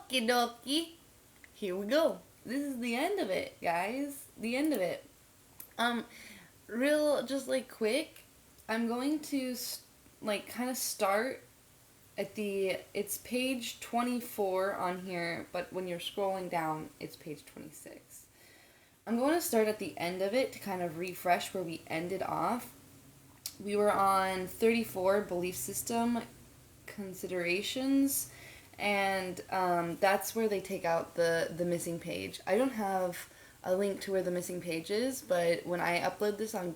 Okie dokie. Here we go. This is the end of it, guys. The end of it. Um, just like quick, I'm going to kind of start at it's page 24 on here, but when you're scrolling down, it's page 26. I'm going to start at the end of it to kind of refresh where we ended off. We were on 34, belief system considerations, and that's where they take out the missing page. I don't have a link to where the missing page is, but when I upload this on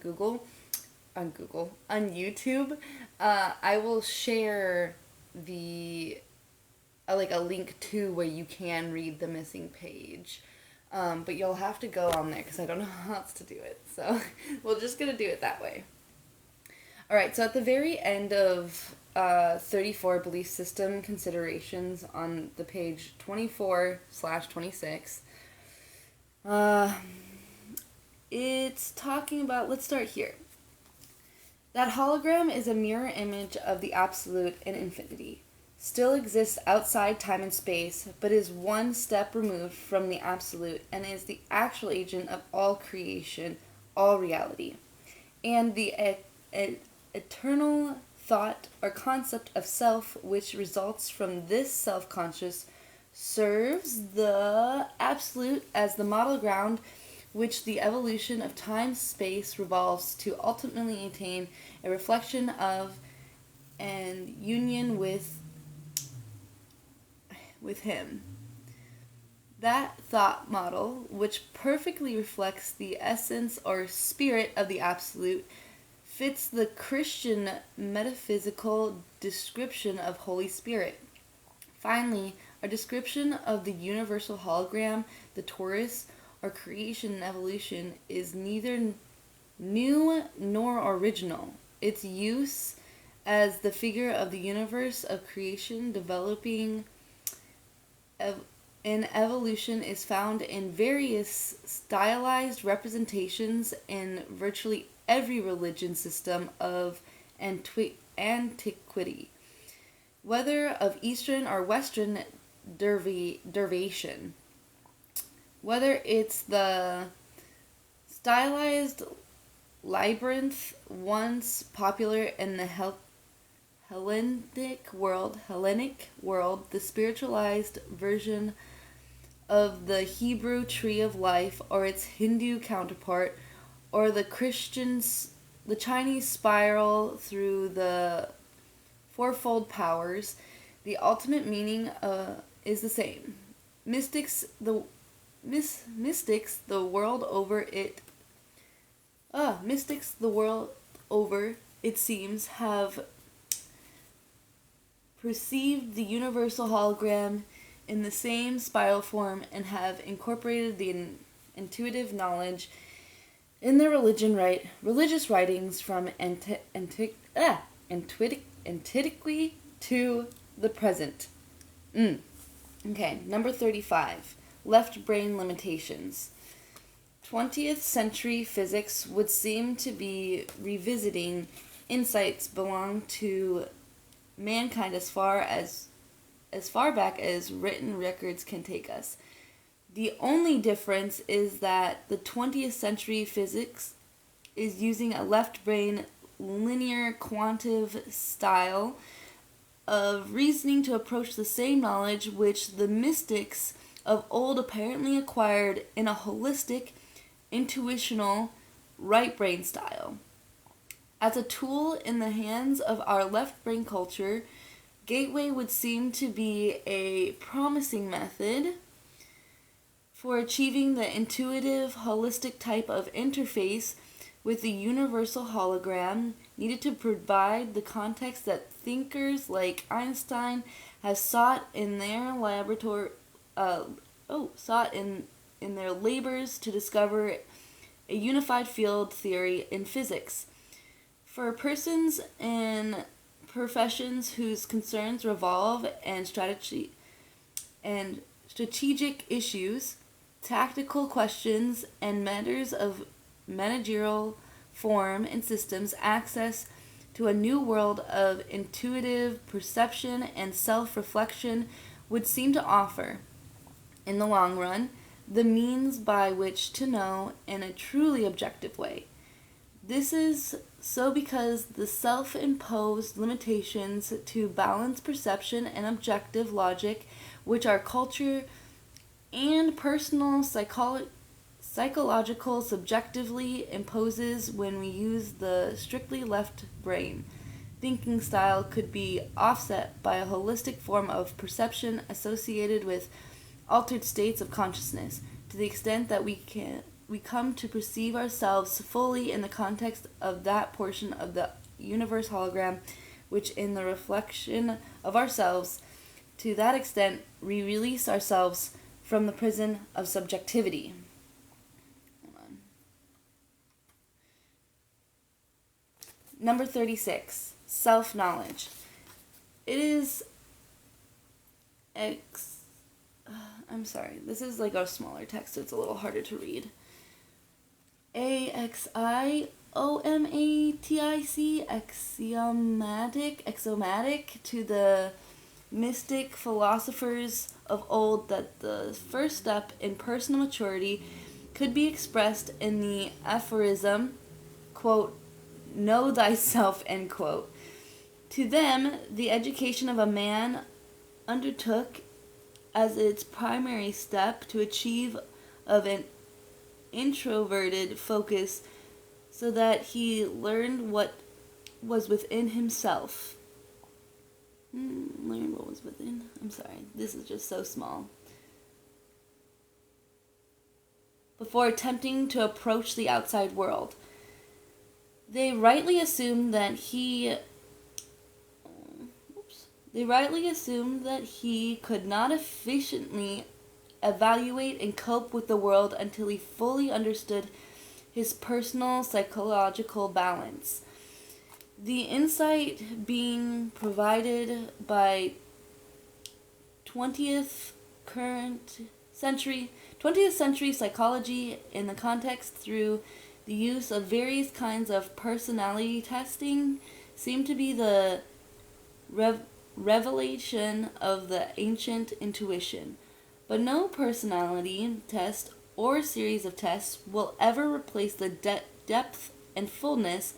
YouTube, I will share a link to where you can read the missing page. But you'll have to go on there because I don't know how else to do it. So we're just going to do it that way. Alright, so at the very end of 34 belief system considerations on the page 24/26, it's talking about, let's start here. That hologram is a mirror image of the absolute and infinity. Still exists outside time and space, but is one step removed from the absolute and is the actual agent of all creation, all reality. And the eternal thought or concept of self, which results from this self-conscious, serves the absolute as the model ground which the evolution of time-space revolves to ultimately attain a reflection of and union with him. That thought model, which perfectly reflects the essence or spirit of the absolute, fits the Christian metaphysical description of Holy Spirit. Finally, our description of the universal hologram, the torus, or creation and evolution, is neither new nor original. Its use as the figure of the universe of creation developing in evolution is found in various stylized representations in virtually every religion system of antiquity, whether of Eastern or Western derivation. Whether it's the stylized labyrinth once popular in the Hellenic world, the spiritualized version of the Hebrew tree of life, or its Hindu counterpart, or the Chinese spiral through the fourfold powers, the ultimate meaning is the same. Mystics the world over, it seems, have perceived the universal hologram in the same spiral form and have incorporated the intuitive knowledge in their religious writings from antiquity to the present. Okay, number 35. Left brain limitations. 20th century physics would seem to be revisiting insights belong to mankind as far back as written records can take us. The only difference is that the 20th century physics is using a left brain linear quantitative style of reasoning to approach the same knowledge which the mystics of old apparently acquired in a holistic, intuitional, right brain style. As a tool in the hands of our left brain culture, Gateway would seem to be a promising method for achieving the intuitive, holistic type of interface with the universal hologram needed to provide the context that thinkers like Einstein have sought in their in their labors to discover a unified field theory in physics. For persons in professions whose concerns revolve and strategic issues, tactical questions, and matters of managerial form and systems, access to a new world of intuitive perception and self-reflection would seem to offer, in the long run, the means by which to know in a truly objective way. This is so because the self-imposed limitations to balanced perception and objective logic, which our culture and personal psychological subjectively imposes when we use the strictly left brain thinking style, could be offset by a holistic form of perception associated with altered states of consciousness, to the extent that we come to perceive ourselves fully in the context of that portion of the universe hologram, which in the reflection of ourselves, to that extent, we release ourselves from the prison of subjectivity. Hold on. Number 36. Self-knowledge. It is I'm sorry, this is like a smaller text, so it's a little harder to read. Axiomatic to the mystic philosophers of old that the first step in personal maturity could be expressed in the aphorism, quote, know thyself, end quote. To them, the education of a man undertook as its primary step to achieve of an introverted focus so that he learned what was within himself. Learn what was within. I'm sorry, this is just so small. Before attempting to approach the outside world. They rightly assumed that he could not efficiently evaluate and cope with the world until he fully understood his personal psychological balance. The insight being provided by 20th century psychology in the context through the use of various kinds of personality testing seemed to be the revelation of the ancient intuition. But no personality test or series of tests will ever replace the depth and fullness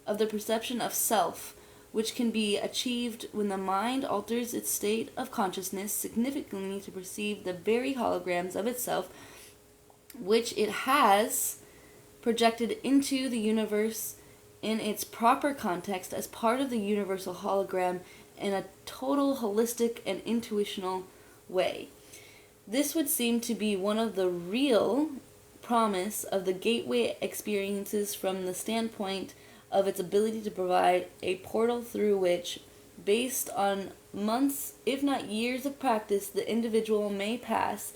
of the perception of self, which can be achieved when the mind alters its state of consciousness significantly to perceive the very holograms of itself which it has projected into the universe in its proper context as part of the universal hologram in a total holistic and intuitional way. This would seem to be one of the real promise of the gateway experiences from the standpoint of its ability to provide a portal through which, based on months, if not years of practice, the individual may pass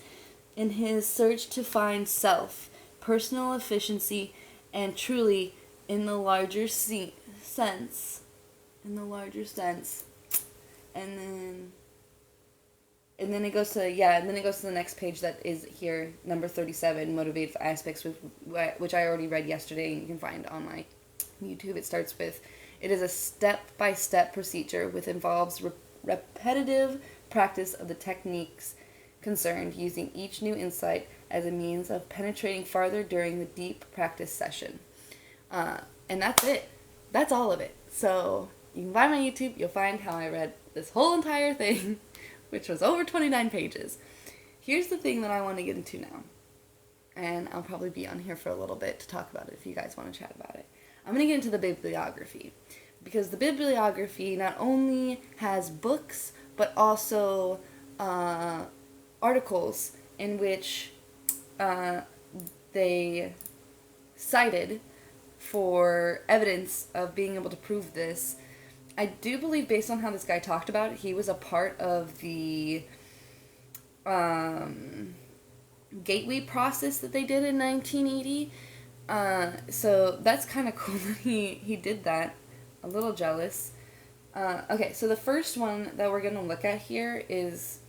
in his search to find self, personal efficiency, and truly, in the larger sense, and then it goes to the next page that is here, number 37, motivative aspects, which I already read yesterday, and you can find on my YouTube. It starts with, it is a step-by-step procedure which involves repetitive practice of the techniques concerned, using each new insight as a means of penetrating farther during the deep practice session. And that's it. That's all of it. So you can find my YouTube. You'll find how I read this whole entire thing, which was over 29 pages. Here's the thing that I want to get into now. And I'll probably be on here for a little bit to talk about it if you guys want to chat about it. I'm going to get into the bibliography. Because the bibliography not only has books, but also articles in which they cited for evidence of being able to prove this. I do believe, based on how this guy talked about it, he was a part of the gateway process that they did in 1980. So that's kind of cool that he did that. A little jealous. Okay, so the first one that we're going to look at here is,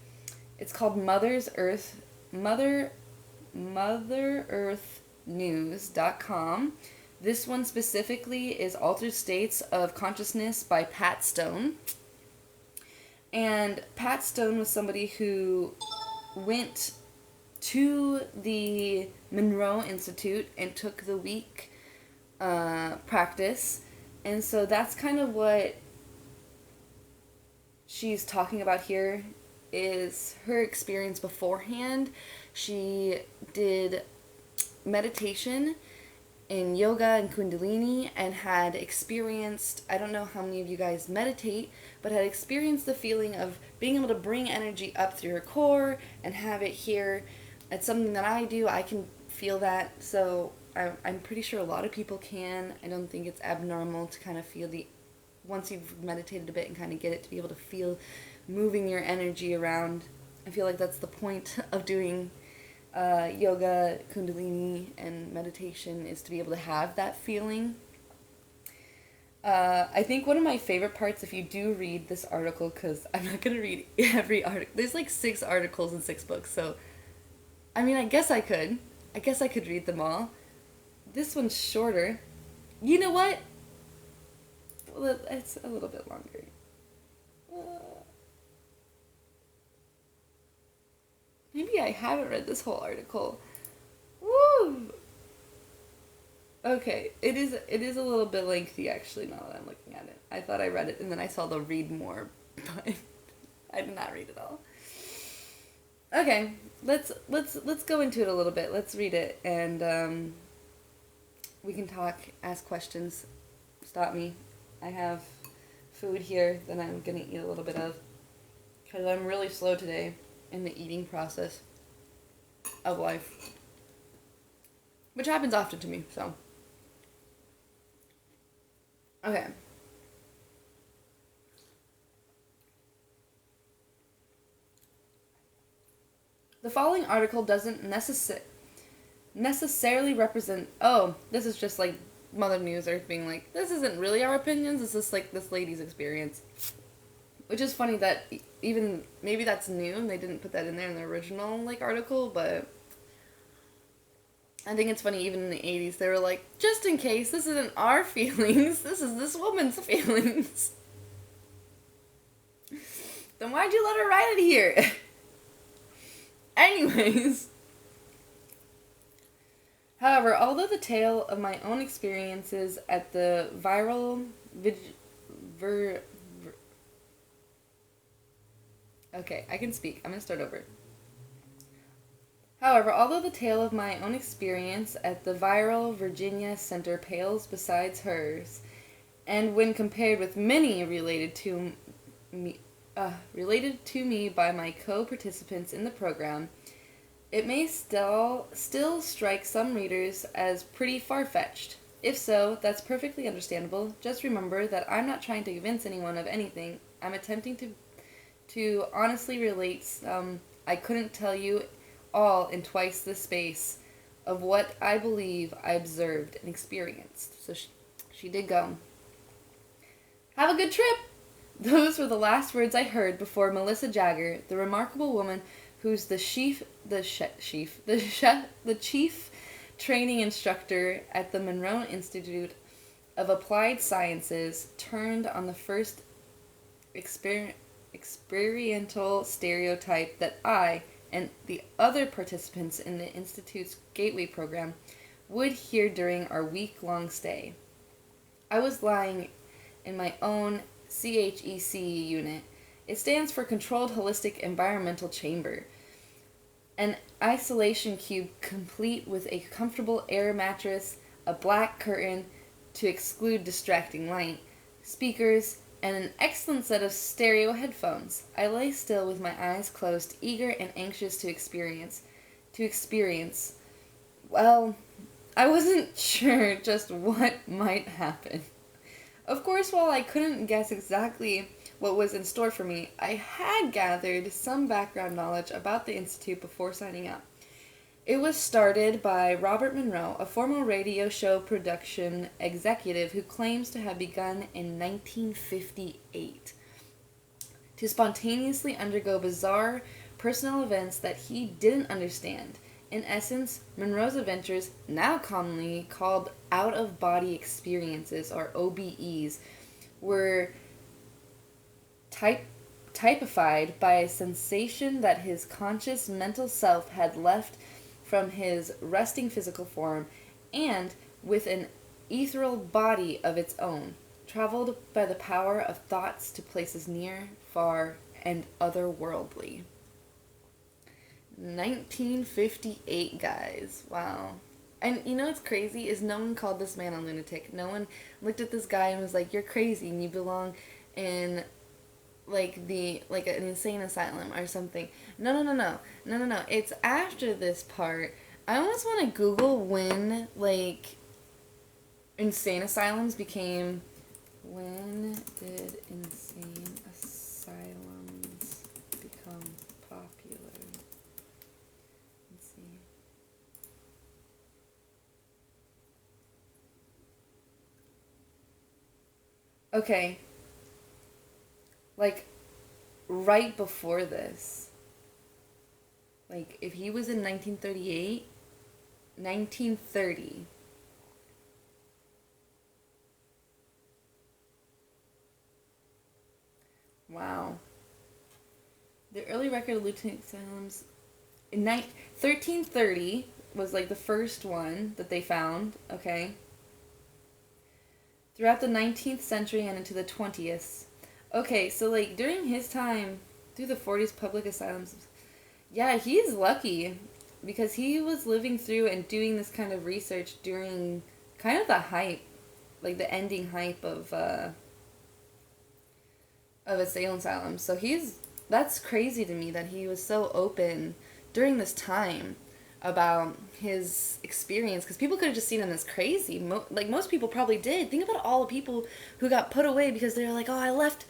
it's called MotherEarthNews.com. This one specifically is Altered States of Consciousness by Pat Stone. And Pat Stone was somebody who went to the Monroe Institute and took the week practice. And so that's kind of what she's talking about here, is her experience beforehand. She did meditation and yoga and kundalini and had experienced, I don't know how many of you guys meditate, but had experienced the feeling of being able to bring energy up through her core and have it here. It's something that I do. I can feel that. So I'm pretty sure a lot of people can. I don't think it's abnormal to kind of feel once you've meditated a bit and kind of get it, to be able to feel moving your energy around. I feel like that's the point of doing yoga, kundalini, and meditation, is to be able to have that feeling. I think one of my favorite parts, if you do read this article, because I'm not going to read every article. There's like 6 articles and 6 books, so I mean, I guess I could read them all. This one's shorter. You know what? Well, it's a little bit longer. Maybe I haven't read this whole article. Woo! Okay, it is a little bit lengthy, actually, now that I'm looking at it. I thought I read it and then I saw the read more, but I did not read it all. Okay, let's go into it a little bit. Let's read it, and we can talk, ask questions. Stop me. I have food here that I'm gonna eat a little bit of, because I'm really slow today in the eating process of life, which happens often to me. So, okay. The following article doesn't necessarily represent... Oh, this is just like Mother News Earth being like, this isn't really our opinions, it's just like this lady's experience. Which is funny that even... Maybe that's new and they didn't put that in there in the original like article, but... I think it's funny, even in the 80s, they were like, just in case, this isn't our feelings, this is this woman's feelings. Then why'd you let her write it here? Anyways. However, although the tale of my own experiences at the Okay, I can speak. I'm going to start over. However, although the tale of my own experience at the Viral Virginia Center pales besides hers, and when compared with many related to me by my co-participants in the program, it may still strike some readers as pretty far-fetched. If so, that's perfectly understandable. Just remember that I'm not trying to convince anyone of anything. I'm attempting to honestly relate some I couldn't tell you all in twice the space of what I believe I observed and experienced. So she did go. Have a good trip! Those were the last words I heard before Melissa Jagger, the remarkable woman who's the chief training instructor at the Monroe Institute of Applied Sciences, turned on the first experiential stereotype that I and the other participants in the Institute's Gateway program would hear during our week-long stay. I was lying in my own CHEC unit. It stands for Controlled Holistic Environmental Chamber. An isolation cube complete with a comfortable air mattress, a black curtain to exclude distracting light, speakers, and an excellent set of stereo headphones. I lay still with my eyes closed, eager and anxious to experience. Well, I wasn't sure just what might happen. Of course, while I couldn't guess exactly what was in store for me, I had gathered some background knowledge about the Institute before signing up. It was started by Robert Monroe, a former radio show production executive who claims to have begun in 1958 to spontaneously undergo bizarre personal events that he didn't understand. In essence, Monroe's adventures, now commonly called out-of-body experiences, or OBEs, were type typified by a sensation that his conscious mental self had left from his resting physical form, and with an ethereal body of its own, traveled by the power of thoughts to places near, far, and otherworldly. 1958, guys. Wow. And you know what's crazy is no one called this man a lunatic. No one looked at this guy and was like, "You're crazy and you belong in like an insane asylum or something." No. It's after this part. I almost want to Google when like insane asylums became. When did insane asylums become popular? Let's see. Okay. Like, right before this. Like, if he was in 1938, 1930. Wow. The early record of lunatic asylums in 1330 was like the first one that they found, okay? Throughout the 19th century and into the 20th. Okay, so like during his time, through the 40s public asylums, yeah, he's lucky because he was living through and doing this kind of research during kind of the hype, like the ending hype of asylums. So that's crazy to me that he was so open during this time about his experience, because people could have just seen him as crazy. Like most people probably did. Think about all the people who got put away because they were like, "Oh, I left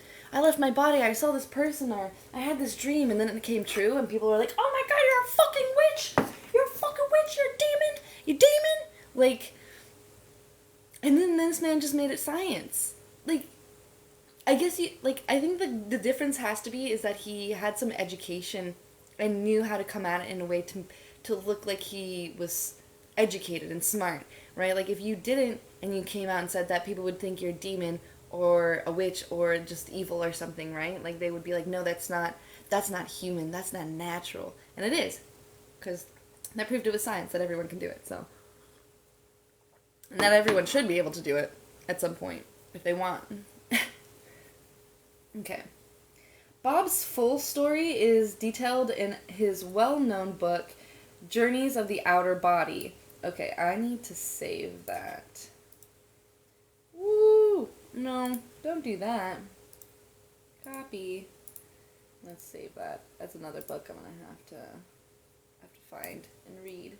my body. I saw this person, or I had this dream, and then it became true." And people were like, "Oh my God, you're a fucking witch! You're a fucking witch! You're a demon! You demon!" Like, and then this man just made it science. Like, I guess I think the difference has to be is that he had some education and knew how to come at it in a way to look like he was educated and smart, right? Like if you didn't and you came out and said that, people would think you're a demon or a witch or just evil or something, right? Like they would be like, "No, that's not human, that's not natural." And it is, because that proved it with science that everyone can do it, so. And that everyone should be able to do it at some point if they want. Okay. Bob's full story is detailed in his well-known book, Journeys of the Outer Body. Okay, I need to save that. Woo! No, don't do that. Copy. Let's save that. That's another book I'm gonna have to find and read.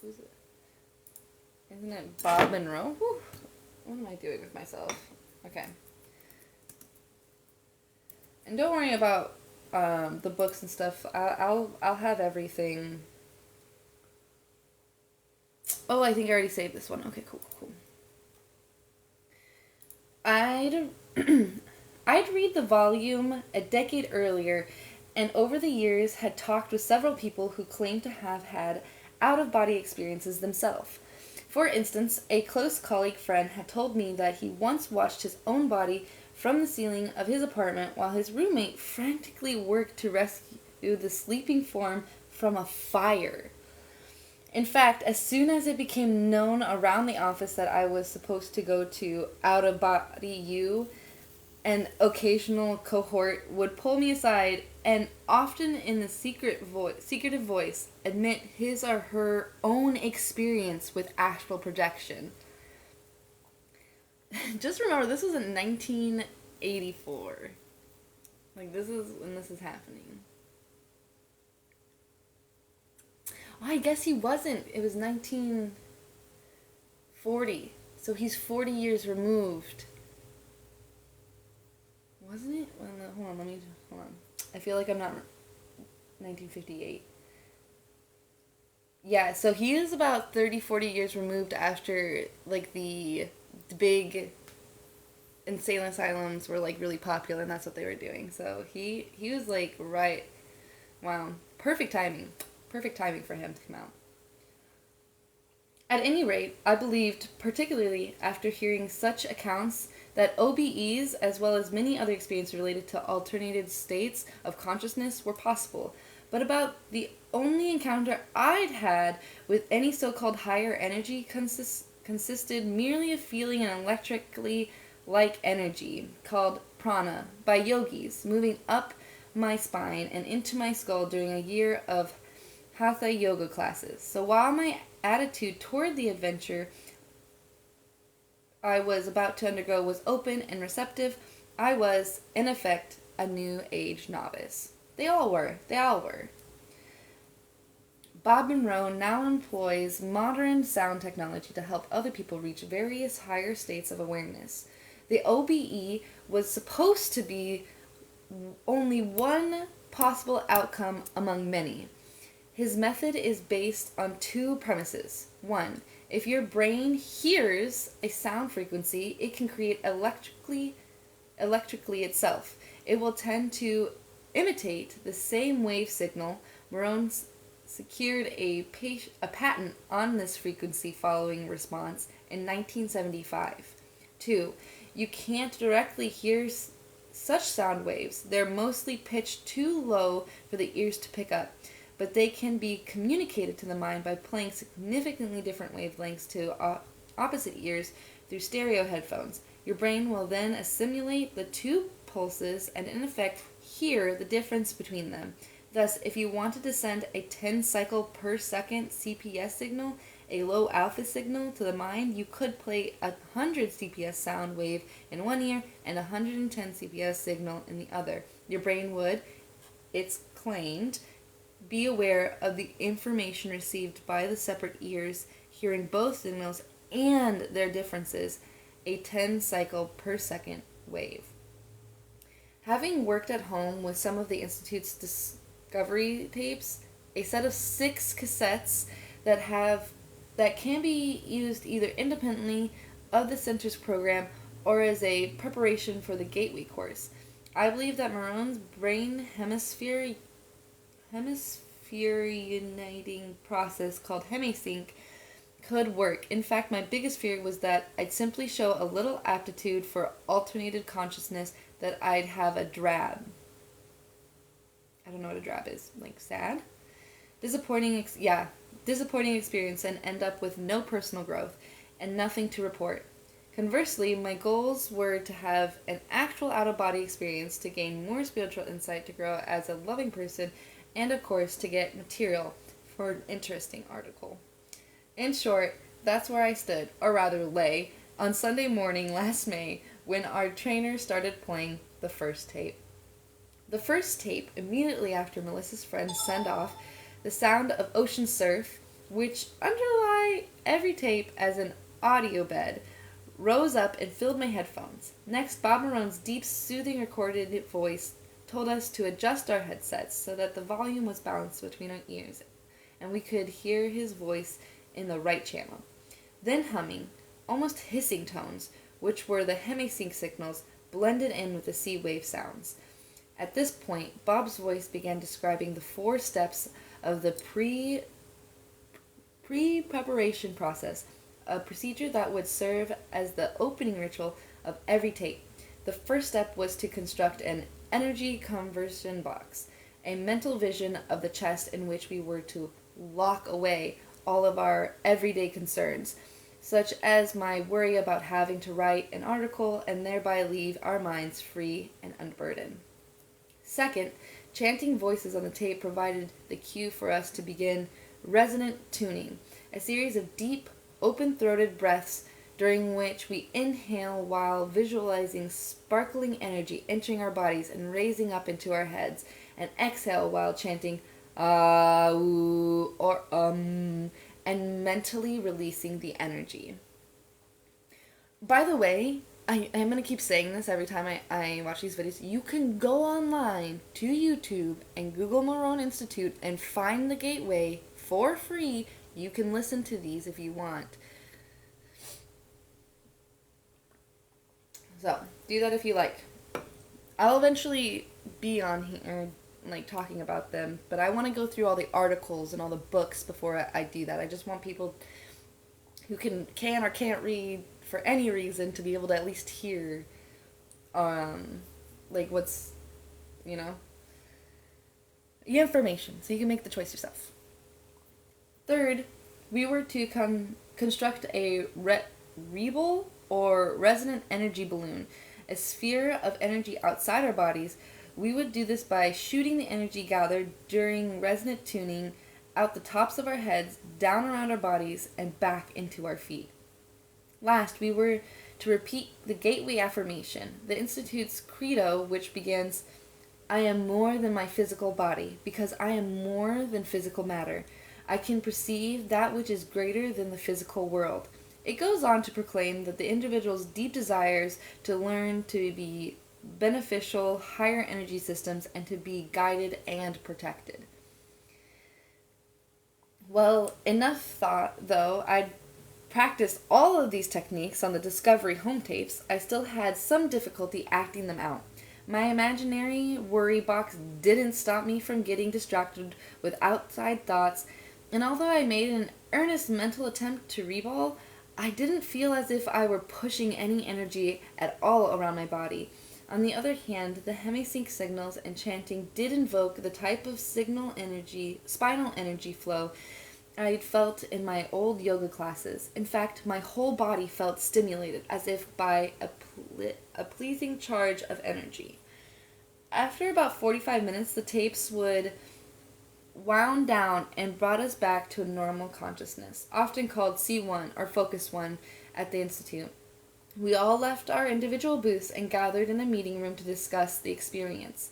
Who's it? Isn't it Bob Monroe? Whew. What am I doing with myself? Okay. And don't worry about the books and stuff. I'll have everything. Oh, I think I already saved this one. Okay, cool. I'd read the volume a decade earlier, and over the years had talked with several people who claimed to have had out-of-body experiences themselves. For instance, a close colleague friend had told me that he once watched his own body from the ceiling of his apartment while his roommate frantically worked to rescue the sleeping form from a fire. In fact, as soon as it became known around the office that I was supposed to go to out-of-body U, an occasional cohort would pull me aside and often in the secretive voice admit his or her own experience with astral projection. Just remember, this was in 1984. Like, this is when this is happening. Oh, I guess he wasn't. It was 1940. So he's 40 years removed. Wasn't it? Well, no, hold on. I feel like I'm not... 1958. Yeah, so he is about 30, 40 years removed after, like, the big insane asylums were, like, really popular, and that's what they were doing. So he was, like, right... Wow. Perfect timing. Perfect timing for him to come out. At any rate, I believed, particularly after hearing such accounts, that OBEs, as well as many other experiences related to alternated states of consciousness, were possible. But about the only encounter I'd had with any so-called higher energy consisted merely of feeling an electrically like energy called prana by yogis moving up my spine and into my skull during a year of hatha yoga classes. So while my attitude toward the adventure I was about to undergo was open and receptive, I was, in effect, a new age novice. They all were. Bob Monroe now employs modern sound technology to help other people reach various higher states of awareness. The OBE was supposed to be only one possible outcome among many. His method is based on two premises. One, if your brain hears a sound frequency, it can create electrically itself. It will tend to imitate the same wave signal. Morone secured a patent on this frequency following response in 1975. 2. You can't directly hear such sound waves. They're mostly pitched too low for the ears to pick up, but they can be communicated to the mind by playing significantly different wavelengths to opposite ears through stereo headphones. Your brain will then assimilate the two pulses and in effect hear the difference between them. Thus, if you wanted to send a 10 cycle per second CPS signal, a low alpha signal to the mind, you could play a 100 CPS sound wave in one ear and a 110 CPS signal in the other. Your brain would, it's claimed, be aware of the information received by the separate ears, hearing both signals and their differences, a 10 cycle per second wave. Having worked at home with some of the Institute's discovery tapes, a set of 6 cassettes that can be used either independently of the center's program or as a preparation for the Gateway course, I believe that Morone's brain hemisphere uniting process called hemisync could work. In fact, my biggest fear was that I'd simply show a little aptitude for alternated consciousness, that I'd have a drab. I don't know what a drab is. Like sad? Disappointing experience and end up with no personal growth and nothing to report. Conversely, my goals were to have an actual out-of-body experience, to gain more spiritual insight, to grow as a loving person, and of course to get material for an interesting article. In short, that's where I stood, or rather lay, on Sunday morning last May when our trainer started playing the first tape. The first tape, immediately after Melissa's friends send off the sound of ocean surf, which underlie every tape as an audio bed, rose up and filled my headphones. Next, Bob Morone's deep, soothing recorded voice told us to adjust our headsets so that the volume was balanced between our ears and we could hear his voice in the right channel. Then humming, almost hissing tones, which were the hemisync signals, blended in with the sea wave sounds. At this point, Bob's voice began describing the 4 steps of the pre-preparation process, a procedure that would serve as the opening ritual of every tape. The first step was to construct an energy conversion box, a mental vision of the chest in which we were to lock away all of our everyday concerns, such as my worry about having to write an article and thereby leave our minds free and unburdened. Second, chanting voices on the tape provided the cue for us to begin resonant tuning, a series of deep, open-throated breaths during which we inhale while visualizing sparkling energy entering our bodies and raising up into our heads, and exhale while chanting ah, ooh, or and mentally releasing the energy. By the way, I'm going to keep saying this every time I watch these videos. You can go online to YouTube and Google Morone Institute and find the Gateway for free. You can listen to these if you want. So, do that if you like. I'll eventually be on here, like, talking about them, but I want to go through all the articles and all the books before I do that. I just want people who can or can't read for any reason to be able to at least hear, like what's, you know, information, so you can make the choice yourself. Third, we were to construct a rebel or resonant energy balloon, a sphere of energy outside our bodies. We would do this by shooting the energy gathered during resonant tuning out the tops of our heads, down around our bodies, and back into our feet. Last, we were to repeat the gateway affirmation, the Institute's credo, which begins, I am more than my physical body, because I am more than physical matter. I can perceive that which is greater than the physical world. It goes on to proclaim that the individual's deep desires to learn to be beneficial, higher energy systems, and to be guided and protected. Well, enough thought, though. I'd practiced all of these techniques on the Discovery home tapes. I still had some difficulty acting them out. My imaginary worry box didn't stop me from getting distracted with outside thoughts, and although I made an earnest mental attempt to reball, I didn't feel as if I were pushing any energy at all around my body. On the other hand, the hemisync signals and chanting did invoke the type of spinal energy flow I'd felt in my old yoga classes. In fact, my whole body felt stimulated, as if by a pleasing charge of energy. After about 45 minutes, the tapes would wound down and brought us back to a normal consciousness, often called C1 or Focus 1 at the Institute. We all left our individual booths and gathered in a meeting room to discuss the experience.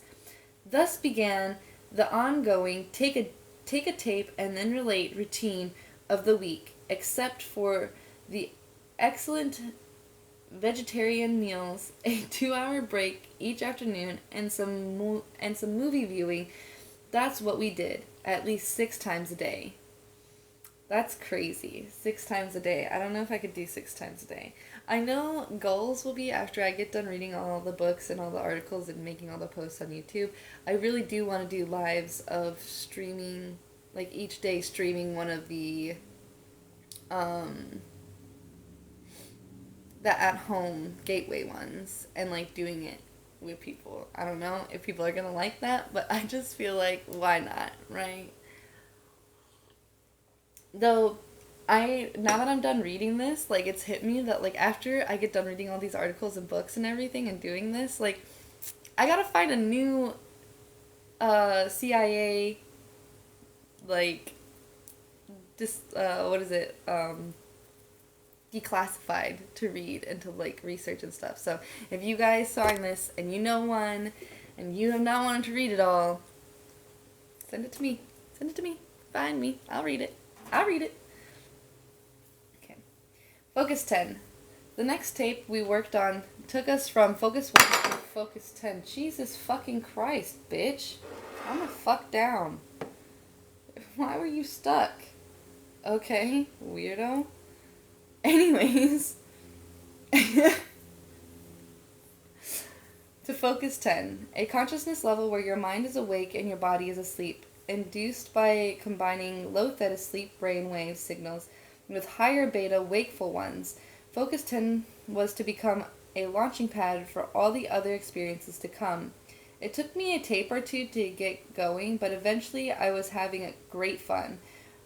Thus began the ongoing take a tape and then relate routine of the week, except for the excellent vegetarian meals, a 2-hour break each afternoon, and some movie viewing. That's what we did, at least 6 times a day. That's crazy. 6 times a day. I don't know if I could do 6 times a day. I know goals will be after I get done reading all the books and all the articles and making all the posts on YouTube. I really do want to do lives of streaming, like each day streaming one of the at-home gateway ones and like doing it with people. I don't know if people are gonna like that, but I just feel like, why not, right? Though, now that I'm done reading this, like, it's hit me that, like, after I get done reading all these articles and books and everything and doing this, like, I gotta find a new, CIA, like, declassified to read and to, like, research and stuff. So, if you guys saw this and you know one and you have not wanted to read it all, send it to me. Send it to me. Find me. I'll read it. Okay. Focus 10. The next tape we worked on took us from Focus 1 to Focus 10. Jesus fucking Christ, bitch. I'm the fuck down. Why were you stuck? Okay, weirdo. Anyways. To Focus 10. A consciousness level where your mind is awake and your body is asleep, induced by combining low theta sleep brain wave signals with higher beta wakeful ones. Focus 10 was to become a launching pad for all the other experiences to come. It took me a tape or two to get going, but eventually I was having a great fun.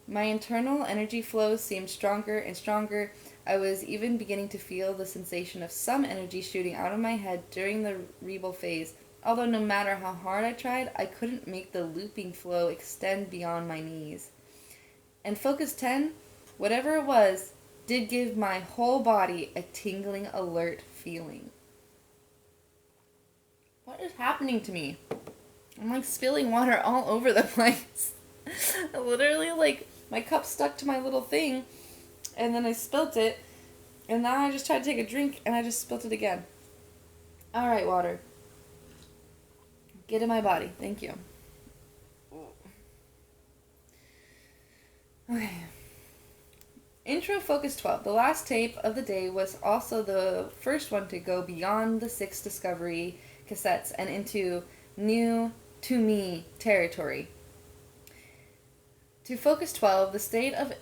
My internal energy flows seemed stronger and stronger. I was even beginning to feel the sensation of some energy shooting out of my head during the rebel phase. Although no matter how hard I tried, I couldn't make the looping flow extend beyond my knees. And Focus 10, whatever it was, did give my whole body a tingling, alert feeling. What is happening to me? I'm like spilling water all over the place. Literally, like, my cup stuck to my little thing, and then I spilt it, and now I just tried to take a drink, and I just spilt it again. Alright, water. Get in my body. Thank you. Okay. Intro Focus 12. The last tape of the day was also the first one to go beyond the 6 Discovery cassettes and into new to me territory. To Focus 12, the state of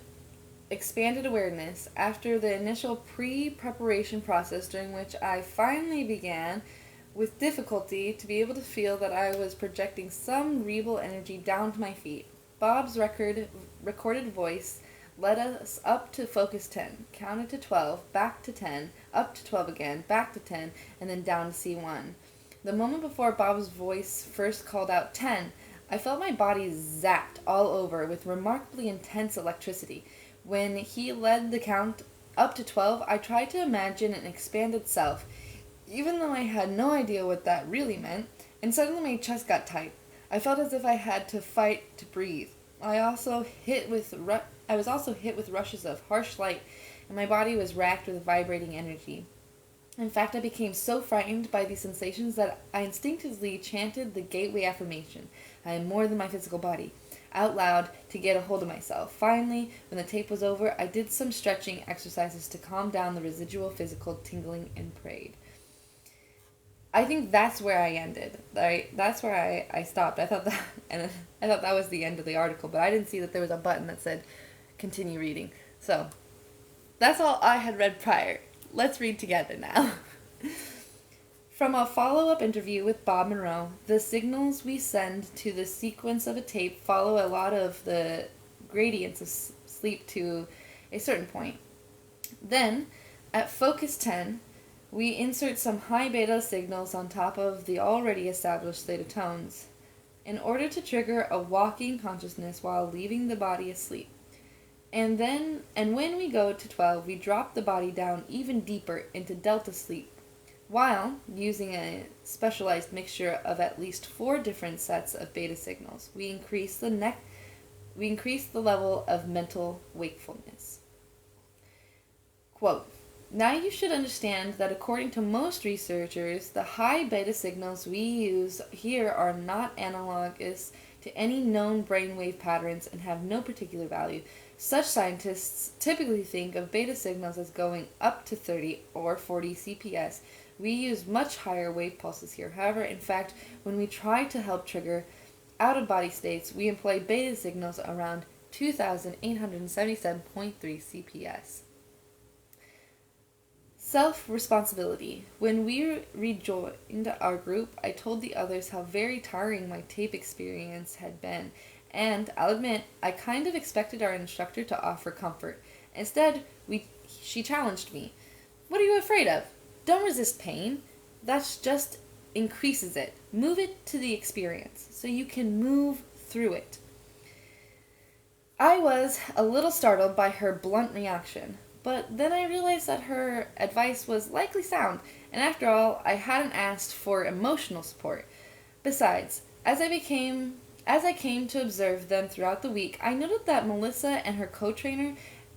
expanded awareness after the initial pre-preparation process during which I finally began with difficulty to be able to feel that I was projecting some rebel energy down to my feet. Bob's recorded voice led us up to focus 10, counted to 12, back to 10, up to 12 again, back to 10, and then down to C1. The moment before Bob's voice first called out 10, I felt my body zapped all over with remarkably intense electricity. When he led the count up to 12, I tried to imagine an expanded self, even though I had no idea what that really meant, and suddenly my chest got tight. I felt as if I had to fight to breathe. I was also hit with rushes of harsh light, and my body was racked with vibrating energy. In fact, I became so frightened by these sensations that I instinctively chanted the gateway affirmation, I am more than my physical body, out loud to get a hold of myself. Finally, when the tape was over, I did some stretching exercises to calm down the residual physical tingling and prayed. I think that's where I ended. Right? That's where I stopped. I thought that was the end of the article, but I didn't see that there was a button that said continue reading. So, that's all I had read prior. Let's read together now. From a follow-up interview with Bob Monroe, the signals we send to the sequence of a tape follow a lot of the gradients of sleep to a certain point. Then, at focus 10, we insert some high beta signals on top of the already established theta tones in order to trigger a walking consciousness while leaving the body asleep. And when we go to 12, we drop the body down even deeper into delta sleep, while using a specialized mixture of at least 4 different sets of beta signals. We increase the level of mental wakefulness. Quote, now you should understand that according to most researchers, the high beta signals we use here are not analogous to any known brainwave patterns and have no particular value. Such scientists typically think of beta signals as going up to 30 or 40 CPS. We use much higher wave pulses here. However, in fact, when we try to help trigger out-of-body states, we employ beta signals around 2,877.3 CPS. Self-responsibility. When we rejoined our group, I told the others how very tiring my tape experience had been, and I'll admit, I kind of expected our instructor to offer comfort. Instead, she challenged me. What are you afraid of? Don't resist pain. That just increases it. Move it to the experience so you can move through it. I was a little startled by her blunt reaction, but then I realized that her advice was likely sound, and after all, I hadn't asked for emotional support. Besides, as I came to observe them throughout the week, I noted that Melissa and her co-trainer,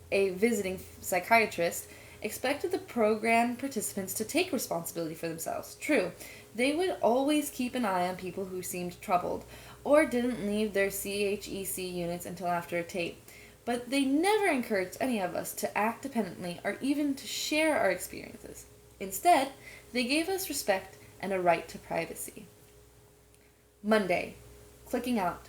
a visiting psychiatrist, expected the program participants to take responsibility for themselves. True, they would always keep an eye on people who seemed troubled or didn't leave their CHEC units until after a tape, but they never encouraged any of us to act dependently or even to share our experiences. Instead, they gave us respect and a right to privacy. Monday. Clicking out.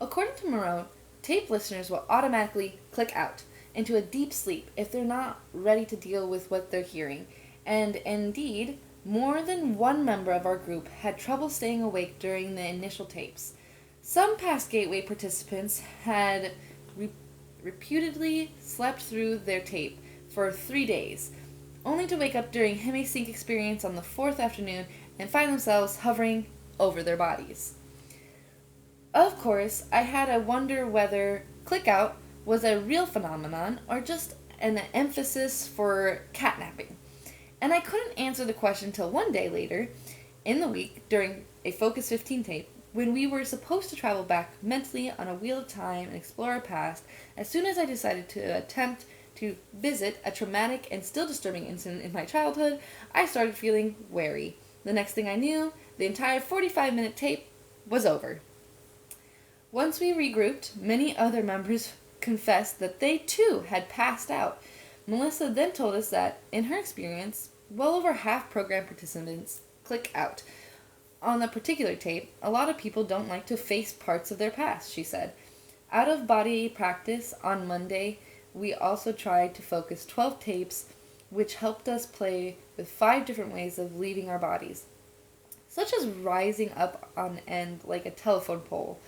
According to Moreau, tape listeners will automatically click out into a deep sleep if they're not ready to deal with what they're hearing. And indeed, more than one member of our group had trouble staying awake during the initial tapes. Some past Gateway participants had reputedly slept through their tape for 3 days, only to wake up during HemiSync experience on the 4th afternoon and find themselves hovering over their bodies. Of course, I had to wonder whether click-out was a real phenomenon or just an emphasis for catnapping. And I couldn't answer the question till one day later in the week during a Focus 15 tape when we were supposed to travel back mentally on a wheel of time and explore our past. As soon as I decided to attempt to visit a traumatic and still disturbing incident in my childhood, I started feeling wary. The next thing I knew, the entire 45-minute tape was over. Once we regrouped, many other members confessed that they too had passed out. Melissa then told us that, in her experience, well over half program participants click out. On the particular tape, a lot of people don't like to face parts of their past, she said. Out-of-body practice on Monday we also tried to focus 12 tapes, which helped us play with 5 different ways of leaving our bodies, such as rising up on end like a telephone pole,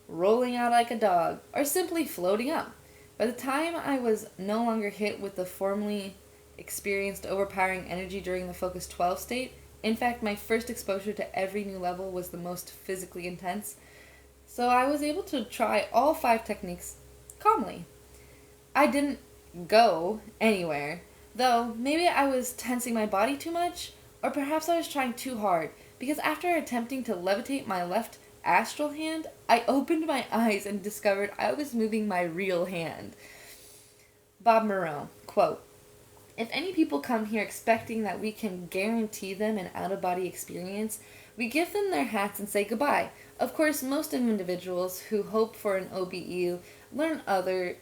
rolling out like a dog, or simply floating up. By the time I was no longer hit with the formerly experienced overpowering energy during the Focus 12 state, in fact, my first exposure to every new level was the most physically intense, so I was able to try all 5 techniques calmly. I didn't go anywhere, though maybe I was tensing my body too much, or perhaps I was trying too hard, because after attempting to levitate my left astral hand, I opened my eyes and discovered I was moving my real hand. Bob Moreau, quote, "If any people come here expecting that we can guarantee them an out-of-body experience, we give them their hats and say goodbye. Of course, most individuals who hope for an OBE learn other,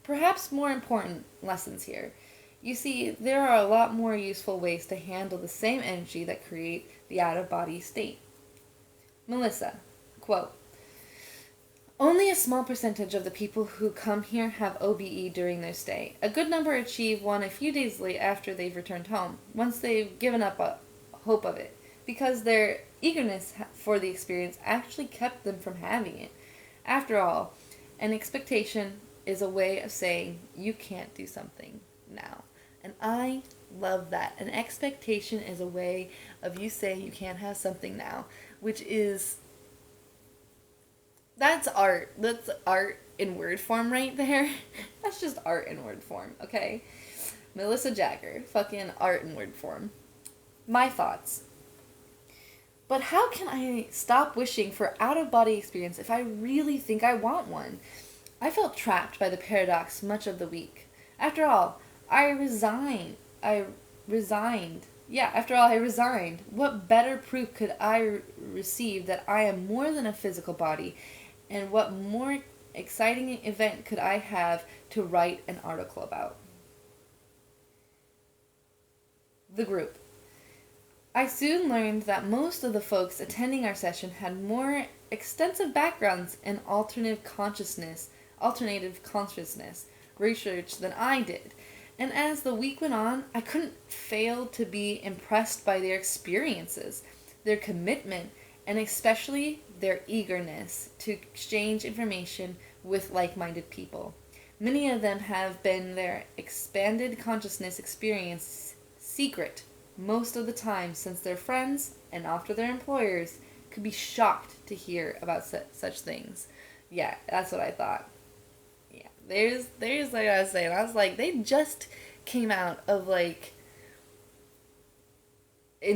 perhaps more important lessons here. You see, there are a lot more useful ways to handle the same energy that create the out-of-body state." Melissa, quote, "Only a small percentage of the people who come here have OBE during their stay. A good number achieve one a few days late after they've returned home, once they've given up hope of it, because their eagerness for the experience actually kept them from having it. After all, an expectation is a way of saying you can't do something now." And I love that. An expectation is a way of you saying you can't have something now, which is, that's art. That's art in word form right there. That's just art in word form, okay? Melissa Jagger, fucking art in word form. My thoughts. But how can I stop wishing for out-of-body experience if I really think I want one? I felt trapped by the paradox much of the week. After all, I resigned. Yeah, after all, I resigned. What better proof could I receive that I am more than a physical body? And what more exciting event could I have to write an article about? The group. I soon learned that most of the folks attending our session had more extensive backgrounds in alternative consciousness research than I did. And as the week went on, I couldn't fail to be impressed by their experiences, their commitment, and especially their eagerness to exchange information with like-minded people. Many of them have been their expanded consciousness experience secret most of the time, since their friends and often their employers could be shocked to hear about such things. Yeah, that's what I thought. Yeah, there's like I was saying. I was like, they just came out of like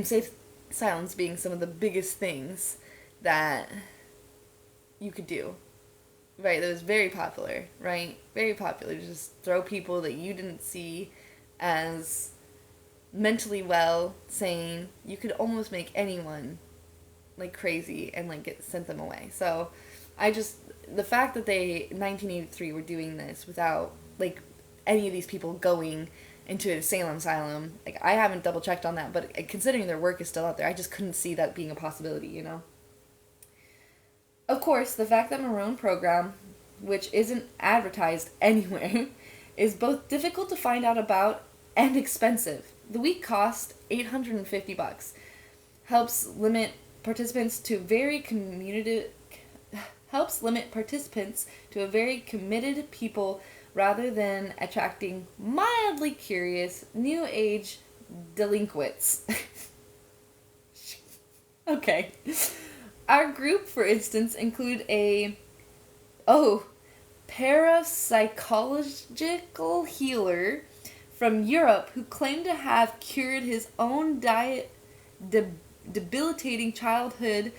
Safe Silence being some of the biggest things that you could do. Right, that was very popular, right? Very popular. Just throw people that you didn't see as mentally well, sane. You could almost make anyone like crazy and like sent them away. So the fact that they 1983 were doing this without like any of these people going into a Salem asylum, like I haven't double checked on that, but considering their work is still out there, I just couldn't see that being a possibility, you know? Of course, the fact that Maroon program, which isn't advertised anywhere, is both difficult to find out about and expensive. The week cost $850. Helps limit participants to a very committed people rather than attracting mildly curious new age delinquents. Okay. Our group, for instance, include a parapsychological healer from Europe who claimed to have cured his own debilitating childhood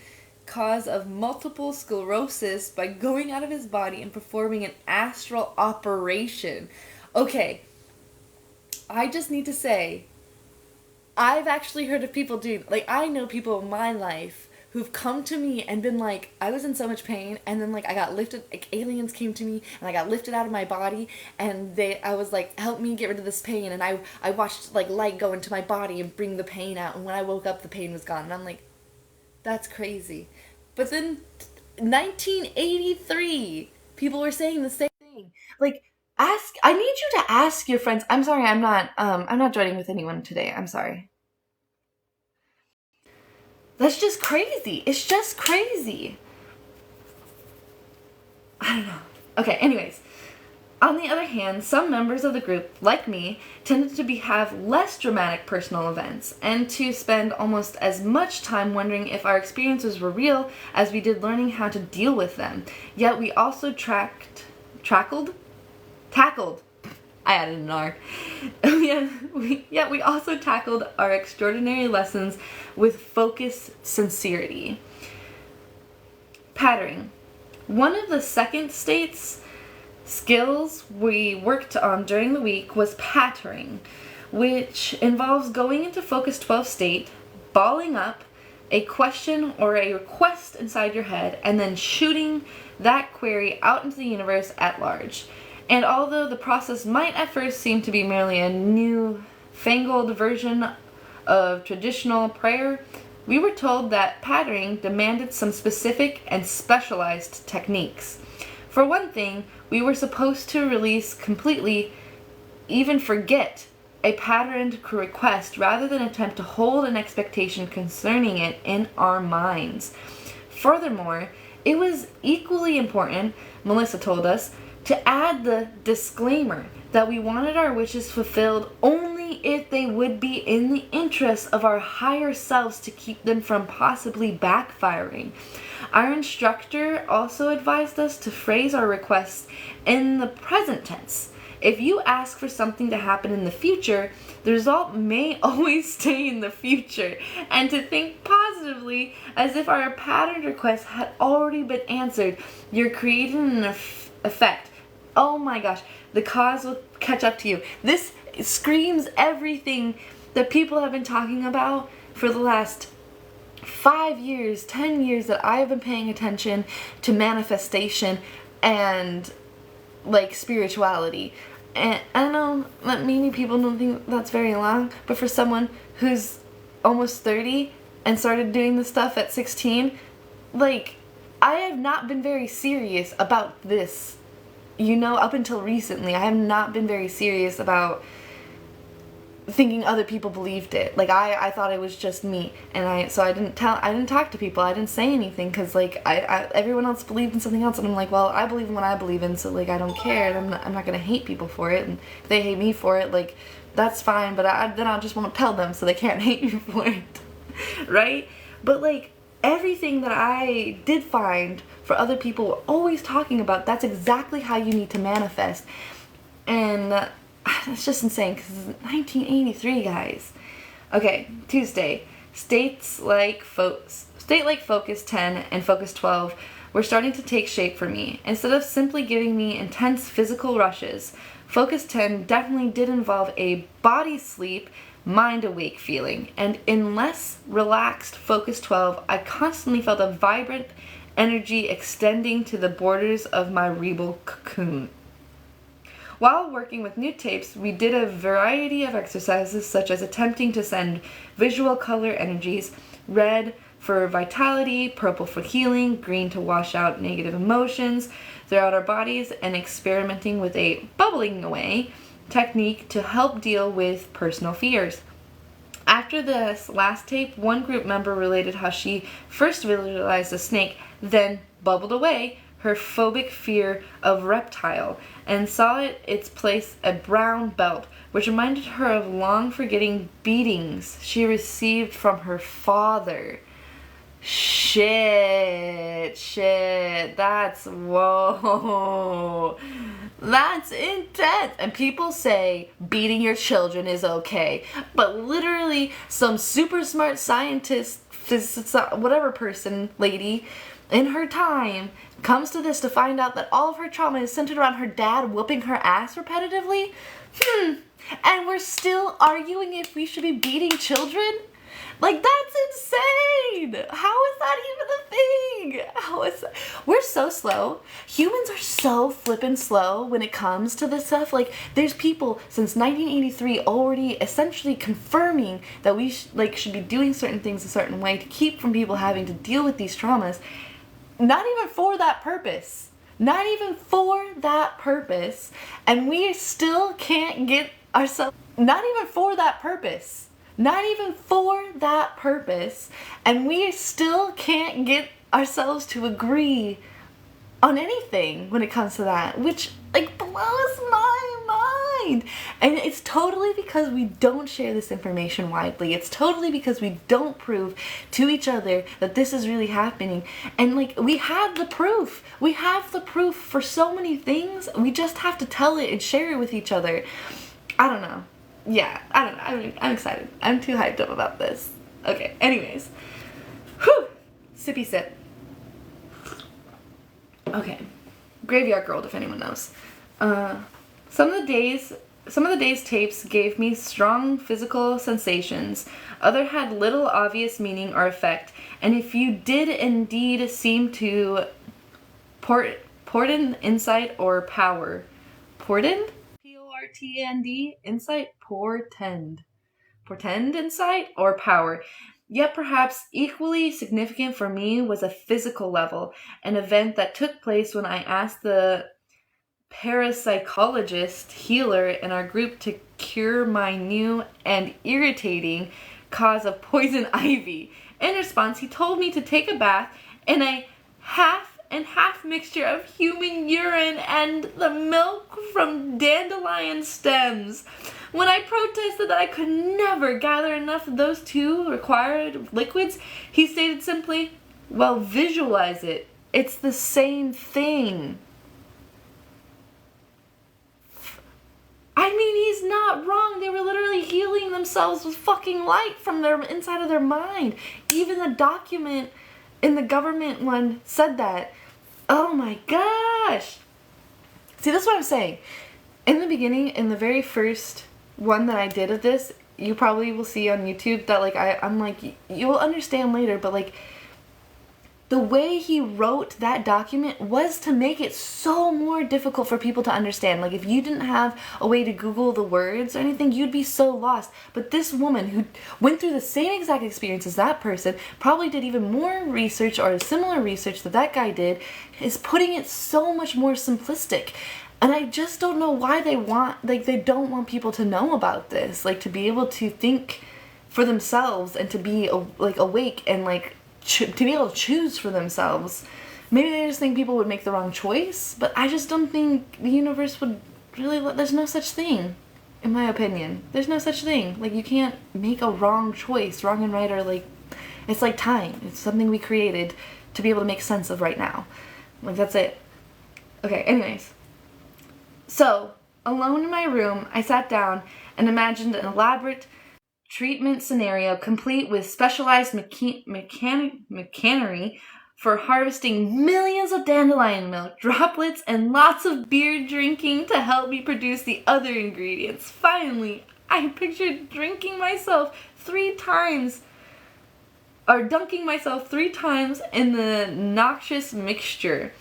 cause of multiple sclerosis by going out of his body and performing an astral operation. Okay, I just need to say, I've actually heard of people doing, like, I know people in my life who've come to me and been like, I was in so much pain, and then like I got lifted, like aliens came to me and I got lifted out of my body, and I was like, help me get rid of this pain, and I watched like light go into my body and bring the pain out, and when I woke up the pain was gone, and I'm like, that's crazy. But then 1983 people were saying the same thing. Like, I need you to ask your friends. I'm sorry, I'm not joining with anyone today. I'm sorry. That's just crazy. It's just crazy. I don't know. Okay, anyways. On the other hand, some members of the group, like me, tended to have less dramatic personal events and to spend almost as much time wondering if our experiences were real as we did learning how to deal with them. Yet we also tackled. I added an R. Yet we also tackled our extraordinary lessons with focused sincerity. Patterning. One of the second state's skills we worked on during the week was patterning, which involves going into Focus 12 state, balling up a question or a request inside your head, and then shooting that query out into the universe at large. And although the process might at first seem to be merely a new-fangled version of traditional prayer, we were told that patterning demanded some specific and specialized techniques. For one thing, we were supposed to release completely, even forget, a patterned request rather than attempt to hold an expectation concerning it in our minds. Furthermore, it was equally important, Melissa told us, to add the disclaimer that we wanted our wishes fulfilled only if they would be in the interest of our higher selves to keep them from possibly backfiring. Our instructor also advised us to phrase our requests in the present tense. If you ask for something to happen in the future, the result may always stay in the future, and to think positively as if our patterned request had already been answered. You're creating an effect. Oh my gosh, the cause will catch up to you. This screams everything that people have been talking about for the last 5 years, 10 years that I've been paying attention to manifestation and like spirituality. And I know that many people don't think that's very long, but for someone who's almost 30 and started doing this stuff at 16, like, I have not been very serious about this. You know, up until recently, I have not been very serious about thinking other people believed it. Like, I thought it was just me, and I didn't talk to people, I didn't say anything, because, like, everyone else believed in something else, and I'm like, well, I believe in what I believe in, so, like, I don't care, and I'm not gonna hate people for it, and if they hate me for it, like, that's fine, but then I just won't tell them, so they can't hate me for it, right? But, like, everything that I did find for other people were always talking about, that's exactly how you need to manifest, and it's just insane because it's 1983, guys. Okay, Tuesday. State like Focus 10 and Focus 12 were starting to take shape for me. Instead of simply giving me intense physical rushes, Focus 10 definitely did involve a body sleep, mind awake feeling. And in less relaxed Focus 12, I constantly felt a vibrant energy extending to the borders of my rebel cocoon. While working with new tapes, we did a variety of exercises such as attempting to send visual color energies, red for vitality, purple for healing, green to wash out negative emotions throughout our bodies, and experimenting with a bubbling away technique to help deal with personal fears. After this last tape, one group member related how she first visualized a snake, then bubbled away her phobic fear of reptile, and saw its place a brown belt, which reminded her of long forgetting beatings she received from her father. Shit, whoa, that's intense. And people say beating your children is okay, but literally some super smart scientist, physicist, whatever person, lady, in her time, comes to this to find out that all of her trauma is centered around her dad whooping her ass repetitively? And we're still arguing if we should be beating children? Like, that's insane! How is that even a thing? We're so slow. Humans are so flippin' slow when it comes to this stuff. Like, there's people since 1983 already essentially confirming that we should be doing certain things a certain way to keep from people having to deal with these traumas. Not even for that purpose. Not even for that purpose. And we still can't get ourselves, not even for that purpose. Not even for that purpose. And we still can't get ourselves to agree on anything when it comes to that, which like blows my mind. And it's totally because we don't share this information widely. It's totally because we don't prove to each other that this is really happening. And like, we have the proof. We have the proof for so many things. We just have to tell it and share it with each other. I don't know. Yeah, I don't know. I'm excited. I'm too hyped up about this. Okay, anyways. Whew! Sippy sip. Okay, Graveyard Girl, if anyone knows. Some of the days tapes gave me strong physical sensations. Other had little obvious meaning or effect, and if you did indeed seem to portend insight or power, portend, portend insight, portend insight or power. Yet perhaps equally significant for me was a physical level, an event that took place when I asked the parapsychologist healer in our group to cure my new and irritating cause of poison ivy. In response, he told me to take a bath in a half mixture of human urine and the milk from dandelion stems. When I protested that I could never gather enough of those two required liquids, he stated simply, well, visualize it. It's the same thing. I mean, he's not wrong. They were literally healing themselves with fucking light from their inside of their mind. Even the document in the government one said that. Oh my gosh. See, that's what I'm saying. In the beginning, in the very first one that I did of this, you probably will see on YouTube that like I'm like, you'll understand later, but like the way he wrote that document was to make it so more difficult for people to understand. Like if you didn't have a way to Google the words or anything, you'd be so lost. But this woman who went through the same exact experience as that person, probably did even more research or similar research that that guy did, is putting it so much more simplistic. And I just don't know why they don't want people to know about this, like to be able to think for themselves and to be like awake and like to be able to choose for themselves. Maybe they just think people would make the wrong choice, but I just don't think the universe would really there's no such thing, in my opinion. There's no such thing. Like, you can't make a wrong choice. Wrong and right are like, it's like time. It's something we created to be able to make sense of right now. Like, that's it. Okay, anyways. So, alone in my room, I sat down and imagined an elaborate treatment scenario complete with specialized machinery for harvesting millions of dandelion milk droplets and lots of beer drinking to help me produce the other ingredients. Finally, I pictured dunking myself 3 times in the noxious mixture.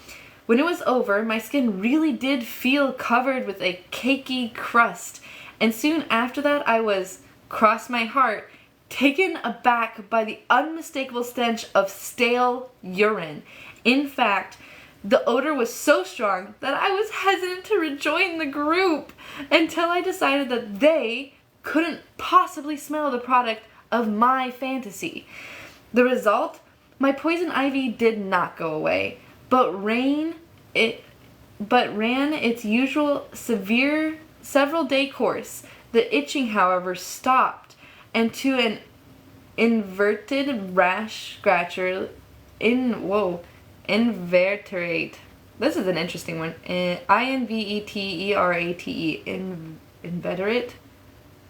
When it was over, my skin really did feel covered with a cakey crust, and soon after that I was, cross my heart, taken aback by the unmistakable stench of stale urine. In fact, the odor was so strong that I was hesitant to rejoin the group until I decided that they couldn't possibly smell the product of my fantasy. The result? My poison ivy did not go away, but ran its usual severe several-day course. The itching, however, stopped, and to an inverted rash scratcher, inverterate. This is an interesting one.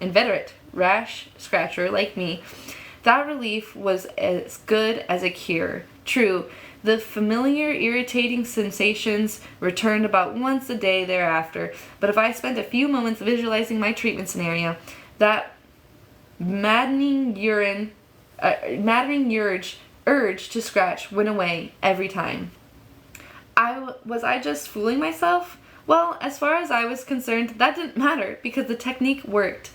Inveterate rash scratcher like me. That relief was as good as a cure. True, the familiar irritating sensations returned about once a day thereafter, but if I spent a few moments visualizing my treatment scenario, that maddening urge to scratch went away every time. Was I just fooling myself? Well, as far as I was concerned, that didn't matter because the technique worked.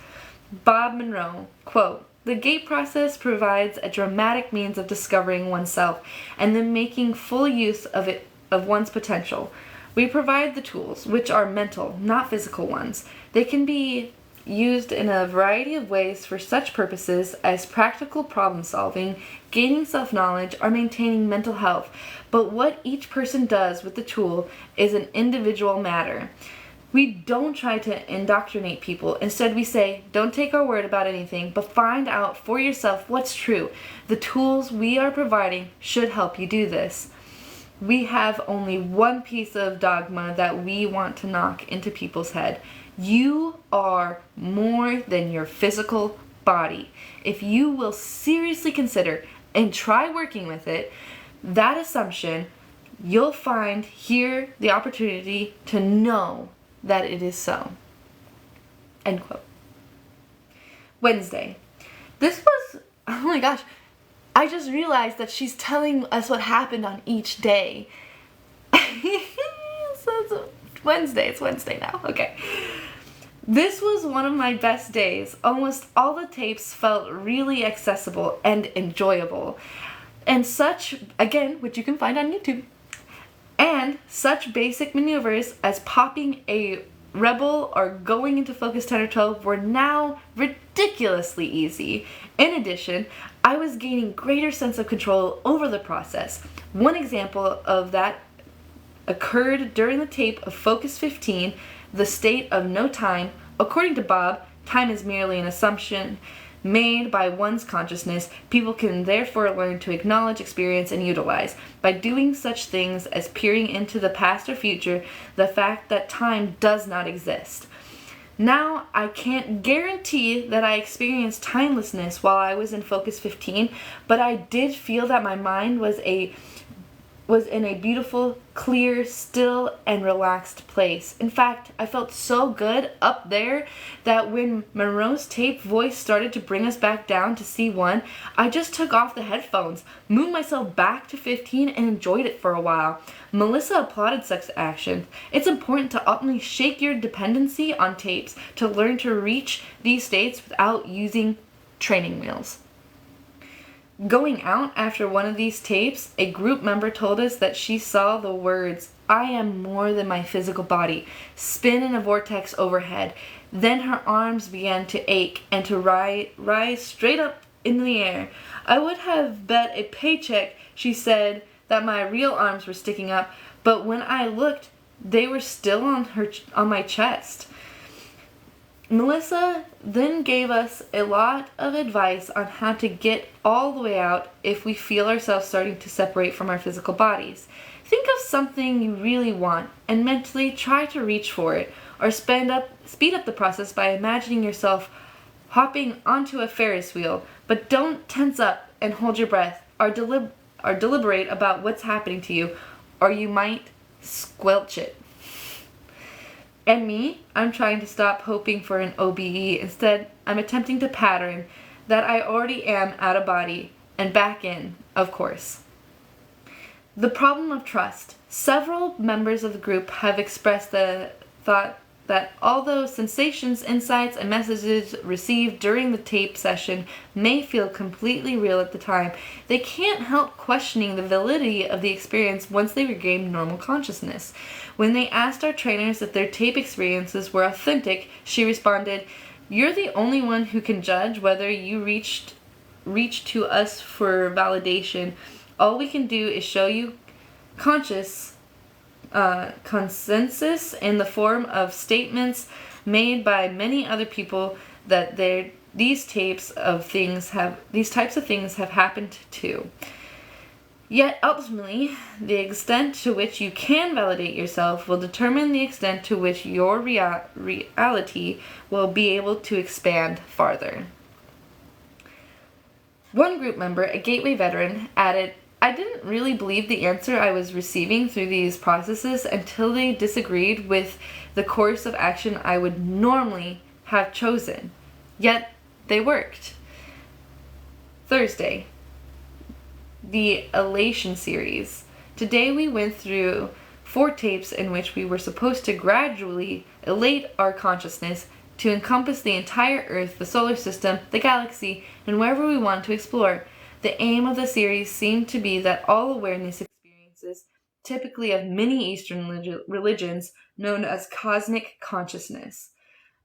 Bob Monroe, quote, "The gate process provides a dramatic means of discovering oneself and then making full use of one's potential. We provide the tools, which are mental, not physical ones. They can be used in a variety of ways for such purposes as practical problem solving, gaining self-knowledge, or maintaining mental health. But what each person does with the tool is an individual matter. We don't try to indoctrinate people. Instead, we say, don't take our word about anything, but find out for yourself what's true. The tools we are providing should help you do this. We have only one piece of dogma that we want to knock into people's head. You are more than your physical body. If you will seriously consider and try working with it, that assumption, you'll find here the opportunity to know that it is so. End quote. Wednesday. This was, oh my gosh, I just realized that she's telling us what happened on each day. So it's Wednesday. It's Wednesday now. Okay. This was one of my best days. Almost all the tapes felt really accessible and enjoyable. And such, again, which you can find on YouTube. And such basic maneuvers as popping a rebel or going into focus 10 or 12 were now ridiculously easy. In addition, I was gaining greater sense of control over the process. One example of that occurred during the tape of Focus 15, The State of No Time. According to Bob, time is merely an assumption made by one's consciousness. People can therefore learn to acknowledge, experience, and utilize, by doing such things as peering into the past or future, the fact that time does not exist. Now, I can't guarantee that I experienced timelessness while I was in Focus 15, but I did feel that my mind was in a beautiful, clear, still, and relaxed place. In fact, I felt so good up there that when Monroe's tape voice started to bring us back down to C1, I just took off the headphones, moved myself back to 15, and enjoyed it for a while. Melissa applauded such action. It's important to ultimately shake your dependency on tapes to learn to reach these states without using training wheels. Going out after one of these tapes, a group member told us that she saw the words, "I am more than my physical body," spin in a vortex overhead. Then her arms began to ache and to rise straight up in the air. I would have bet a paycheck, she said, that my real arms were sticking up, but when I looked, they were still on my chest. Melissa then gave us a lot of advice on how to get all the way out if we feel ourselves starting to separate from our physical bodies. Think of something you really want and mentally try to reach for it, or speed up the process by imagining yourself hopping onto a Ferris wheel, but don't tense up and hold your breath, or deliberate about what's happening to you, or you might squelch it. And me, I'm trying to stop hoping for an OBE. Instead, I'm attempting to pattern that I already am out of body and back in, of course. The problem of trust. Several members of the group have expressed the thought that although sensations, insights, and messages received during the tape session may feel completely real at the time, they can't help questioning the validity of the experience once they regain normal consciousness. When they asked our trainers if their tape experiences were authentic, she responded, "You're the only one who can judge whether you reached to us for validation. All we can do is show you consensus in the form of statements made by many other people that these types of things have happened to. Yet ultimately, the extent to which you can validate yourself will determine the extent to which your reality will be able to expand farther." One group member, a Gateway veteran, added, "I didn't really believe the answer I was receiving through these processes until they disagreed with the course of action I would normally have chosen. Yet they worked." Thursday, the Elation series. Today we went through 4 tapes in which we were supposed to gradually elate our consciousness to encompass the entire Earth, the solar system, the galaxy, and wherever we want to explore. The aim of the series seemed to be that all awareness experiences typically of many Eastern religions, known as cosmic consciousness.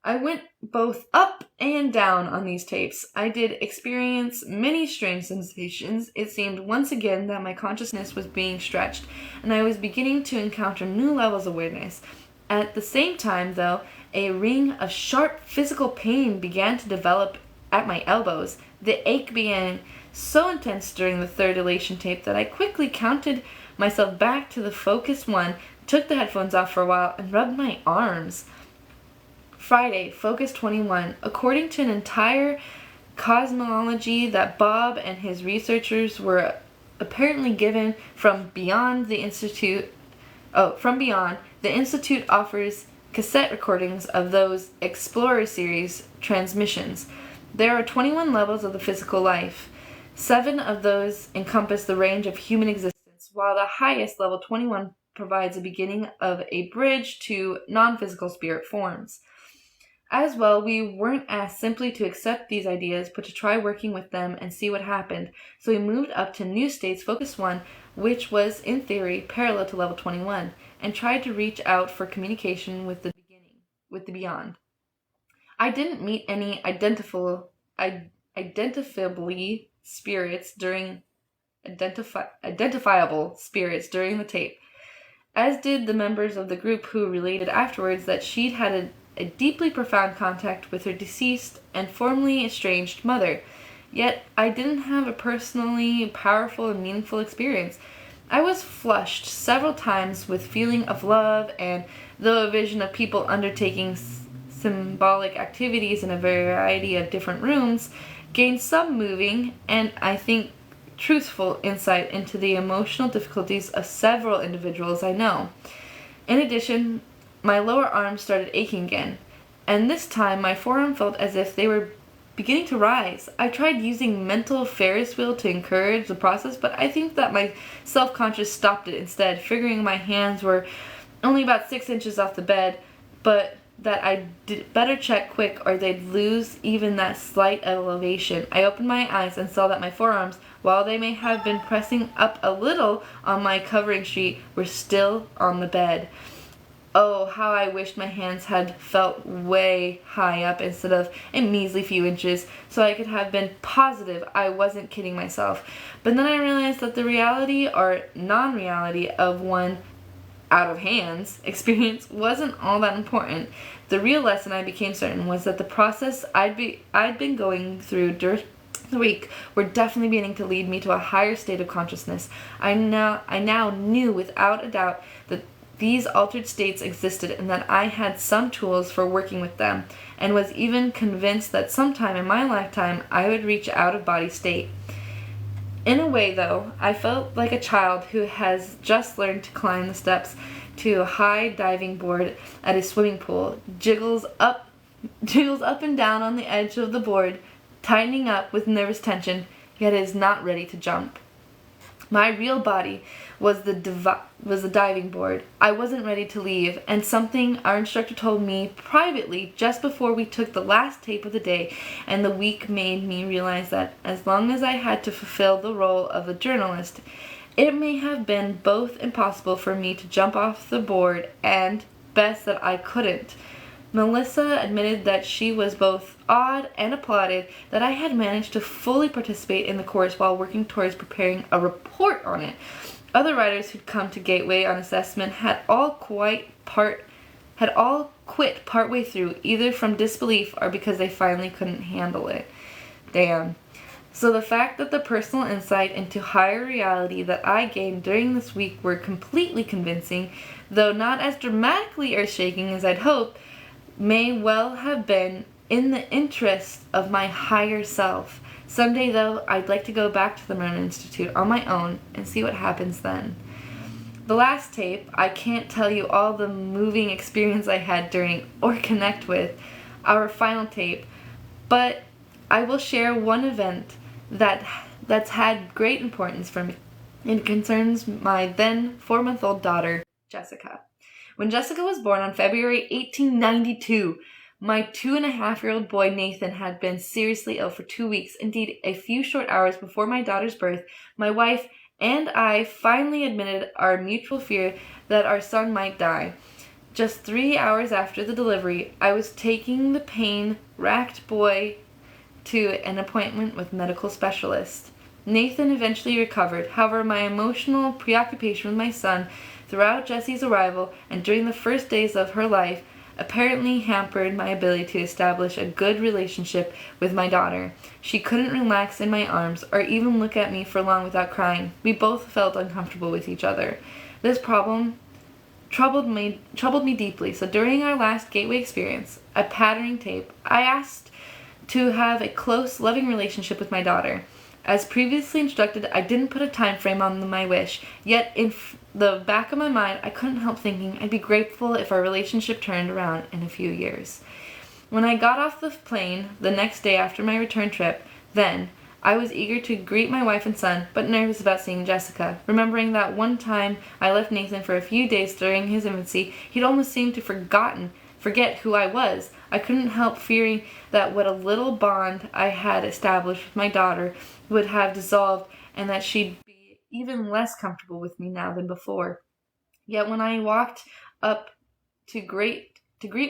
I went both up and down on these tapes. I did experience many strange sensations. It seemed once again that my consciousness was being stretched, and I was beginning to encounter new levels of awareness. At the same time, though, a ring of sharp physical pain began to develop at my elbows. The ache began so intense during the third elation tape that I quickly counted myself back to the focus one, took the headphones off for a while, and rubbed my arms. Friday, Focus 21. According to an entire cosmology that Bob and his researchers were apparently given from beyond the Institute. The Institute offers cassette recordings of those Explorer series transmissions. There are 21 levels of the physical life. 7 of those encompass the range of human existence, while the highest, level 21, provides a beginning of a bridge to non-physical spirit forms. As well, we weren't asked simply to accept these ideas, but to try working with them and see what happened. So we moved up to New States Focus 1, which was, in theory, parallel to level 21, and tried to reach out for communication with the beyond. I didn't meet any identifiable spirits during the tape, as did the members of the group who related afterwards that she'd had a deeply profound contact with her deceased and formerly estranged mother. Yet I didn't have a personally powerful and meaningful experience. I was flushed several times with feeling of love, and though a vision of people undertaking symbolic activities in a variety of different rooms gained some moving and, I think, truthful insight into the emotional difficulties of several individuals I know. In addition, my lower arms started aching again, and this time my forearm felt as if they were beginning to rise. I tried using mental Ferris wheel to encourage the process, but I think that my self-conscious stopped it instead, figuring my hands were only about 6 inches off the bed, but that I'd better check quick or they'd lose even that slight elevation. I opened my eyes and saw that my forearms, while they may have been pressing up a little on my covering sheet, were still on the bed. Oh, how I wished my hands had felt way high up instead of a measly few inches, so I could have been positive I wasn't kidding myself. But then I realized that the reality or non-reality of one out of hands experience wasn't all that important. The real lesson I became certain was that the process I'd been going through during the week were definitely beginning to lead me to a higher state of consciousness. I now knew without a doubt that these altered states existed and that I had some tools for working with them, and was even convinced that sometime in my lifetime I would reach out-of-body state. In a way, though, I felt like a child who has just learned to climb the steps to a high diving board at a swimming pool, jiggles up and down on the edge of the board, tightening up with nervous tension, yet is not ready to jump. My real body was the diving board. I wasn't ready to leave, and something our instructor told me privately just before we took the last tape of the day and the week made me realize that as long as I had to fulfill the role of a journalist, it may have been both impossible for me to jump off the board and best that I couldn't. Melissa admitted that she was both awed and applauded that I had managed to fully participate in the course while working towards preparing a report on it. Other writers who'd come to Gateway on assessment had all quit partway through, either from disbelief or because they finally couldn't handle it. Damn. So the fact that the personal insight into higher reality that I gained during this week were completely convincing, though not as dramatically earth-shaking as I'd hoped, may well have been in the interest of my higher self. Someday, though, I'd like to go back to the Merman Institute on my own and see what happens then. The last tape, I can't tell you all the moving experience I had during or connect with our final tape, but I will share one event that's had great importance for me. It concerns my then 4-month-old daughter, Jessica. When Jessica was born on February 1892, my 2.5-year-old boy Nathan had been seriously ill for 2 weeks. Indeed, a few short hours before my daughter's birth, my wife, and I finally admitted our mutual fear that our son might die. Just 3 hours after the delivery, I was taking the pain-racked boy to an appointment with medical specialist. Nathan eventually recovered. However, my emotional preoccupation with my son throughout Jessie's arrival and during the first days of her life apparently hampered my ability to establish a good relationship with my daughter. She couldn't relax in my arms or even look at me for long without crying. We both felt uncomfortable with each other. This problem troubled me deeply. So during our last gateway experience, a patterning tape, I asked to have a close, loving relationship with my daughter. As previously instructed, I didn't put a time frame on my wish, yet in the back of my mind, I couldn't help thinking I'd be grateful if our relationship turned around in a few years. When I got off the plane the next day after my return trip, then, I was eager to greet my wife and son, but nervous about seeing Jessica. Remembering that one time I left Nathan for a few days during his infancy, he'd almost seemed to forget who I was. I couldn't help fearing that what a little bond I had established with my daughter would have dissolved and that she'd be even less comfortable with me now than before. Yet when I walked up to greet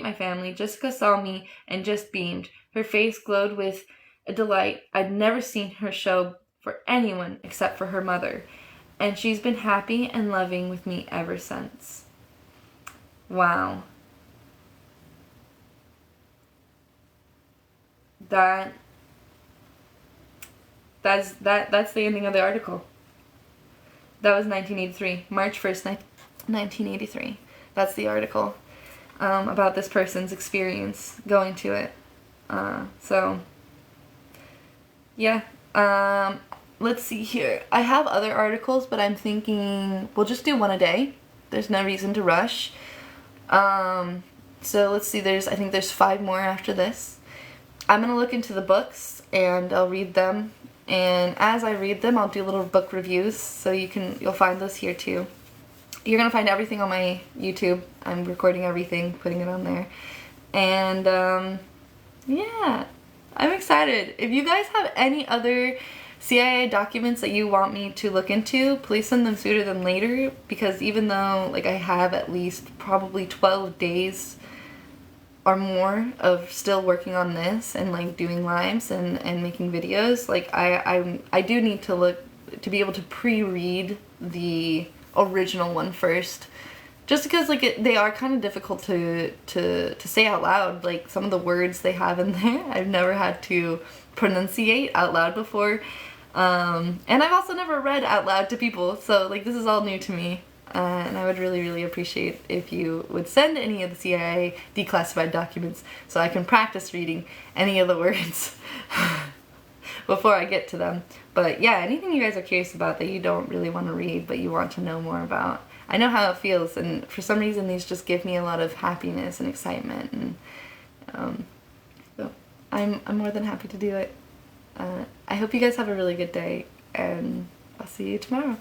my family, Jessica saw me and just beamed. Her face glowed with a delight I'd never seen her show for anyone except for her mother. And she's been happy and loving with me ever since. Wow. That's the ending of the article. That was 1983, March 1st, 1983. That's the article about this person's experience going to it. So, yeah. Let's see here. I have other articles, but I'm thinking we'll just do one a day. There's no reason to rush. So let's see. I think there's 5 more after this. I'm gonna look into the books and I'll read them. And as I read them, I'll do little book reviews, so you'll find those here too. You're gonna find everything on my YouTube. I'm recording everything, putting it on there. And yeah, I'm excited. If you guys have any other CIA documents that you want me to look into, please send them sooner than later, because even though I have at least probably 12 days or more of still working on this and doing lives and making videos, I do need to be able to pre-read the original one first, just because they are kind of difficult to say out loud. Some of the words they have in there I've never had to pronunciate out loud before, and I've also never read out loud to people, so this is all new to me. And I would really, really appreciate if you would send any of the CIA declassified documents so I can practice reading any of the words before I get to them. But yeah, anything you guys are curious about that you don't really want to read but you want to know more about. I know how it feels, and for some reason these just give me a lot of happiness and excitement, and so I'm more than happy to do it. I hope you guys have a really good day, and I'll see you tomorrow.